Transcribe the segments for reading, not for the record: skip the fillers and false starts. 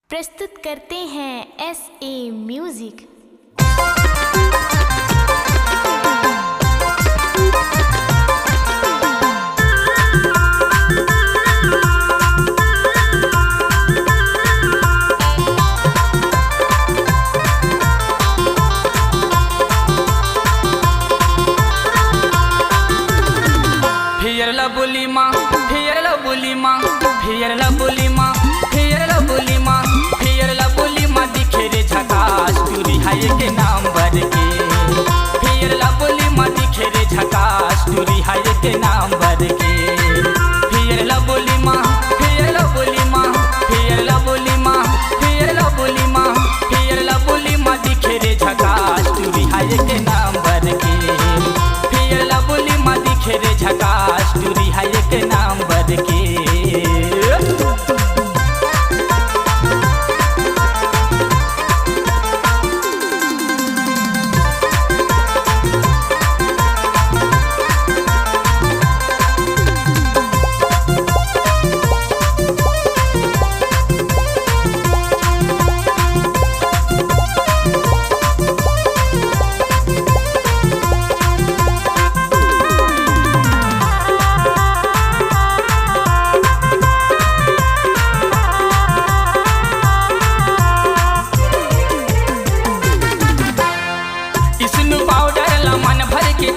प्रस्तुत करते हैं SA म्यूजिक। फियर ला बोली माँ, फियर ला बोली माँ, फियर ला बोली माँ, फियर ला बोली माँ, फियर ला बोली माँ दिखे रे झकास टूरी हाय के नाम भर के। फियर ला बोली माँ दिखे रे झकास टूरी हाय के नाम भर के। फियर ला बोली माँ, फियर ला बोली माँ, फियर ला बोली माँ, फियर ला बोली माँ, फियर ला बोली माँ दिखे रे झकास टूरी हाय के नाम भर के। फियर ला बोली माँ दिखे रे झकास टूरी हाय के नाम भर के।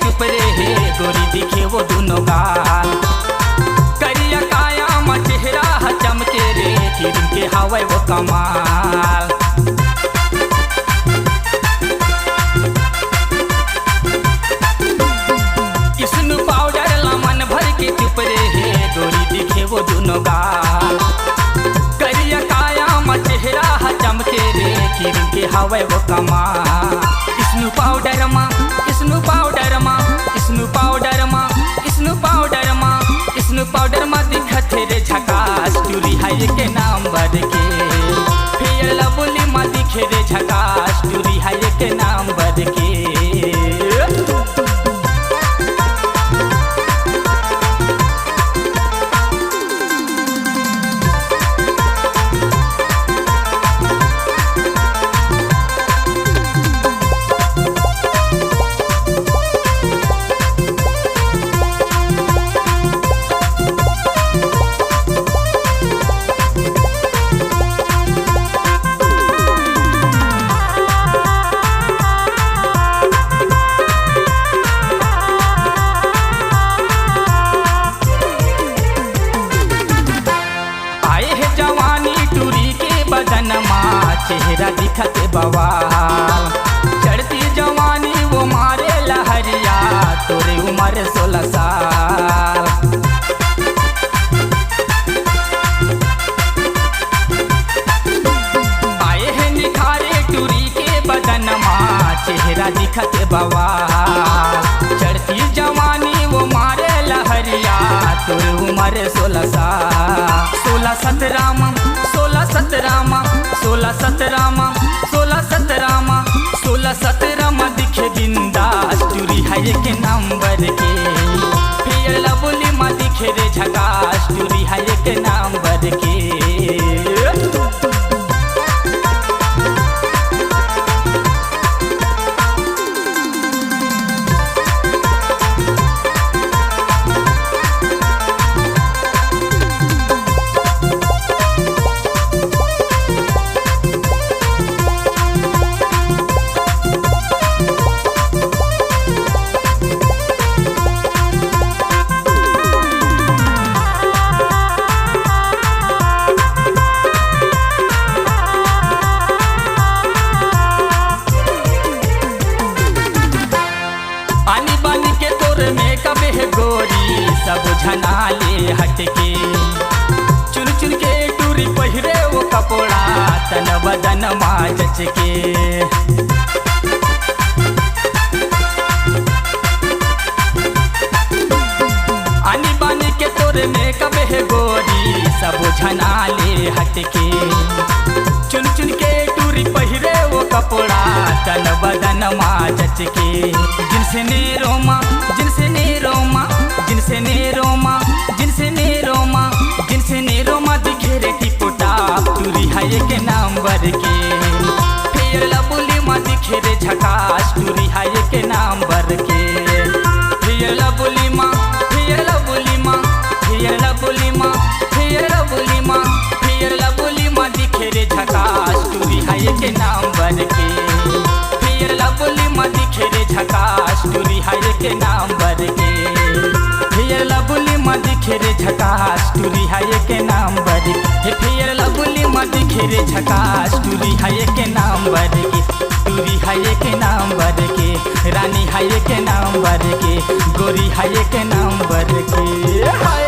चुप रहे गोरी दिखे वो दोनों गाल, करिया काया चेहरा चमके रे किरण के हवा वो कमाल। इसनु पाउडर ला मन भर के चुप रहे गोरी दिखे वो दोनों गाल, करिया काया चेहरा चमके रे किरण के हवा वो कमाल। इसनु पाउडर माँ, इसनु पाउडर माँ, इसनु पाउडर माँ, इसनु पाउडर माँ, इसनु पाउडर माँ दिखत रे झकास टूरी हाय के नाम भर के। फियर ला बोली माँ दिखे रे झकास टूरी हाय के नाम भर के। चेहरा दिखत बवाल, चढ़ती जवानी वो मारे लहरिया तोरे उम्र 16 साल। आए हैं निखारे टूरी के बदन माँ चेहरा दिखत बवाल, चढ़ती जवानी वो मारे लहरिया तोरे उम्र 16 साल। 16 17 माँ, 16 17 माँ, 16 17 माँ, 16 17 माँ, 16 17 माँ दिखे बिंदास टूरी हाय के नाम भर के। फियर ला बोली माँ दिखे रे झकास टूरी हाय के नाम भर के। गोरी सब झनाले हटके, चुन चुन के टूरी पहिरे वो कपड़ा तन बदन माजच के। आनी बानी के तोरे में कबे है गोरी सब झनाले हटके, चुन चुन के टूरी पहिरे वो कपड़ा तन बदन माजच के। जिनसे ने रोमा, जिनसे ने रोमा, जिनसे ने रोमा, जिनसे ने रोमा, जिनसे ने रोमा दिखे रे टिपोटा टूरी हाय के नाम नंबर के फेयर लवली माँ दिखे रे झकास टूरी हाय के नंबर के फेयर लवली माँ फेयर लवली माँ फेयर लवली माँ फेयर लवली माँ फेयर लवली माँ दिखे रे झकास टूरी हाय के नंबर के फेयर लवली माँ दिखे रे झकास टूरी हाय के नंबर के फेयर लवली माँ दिखे रे झकास टूरी हाय के नंबर के फेयर लवली माँ दिखे रे झकास टूरी हाय के नंबर के टूरी हाय के नंबर के रानी हाय के नंबर के गोरी हाय के नंबर के हाय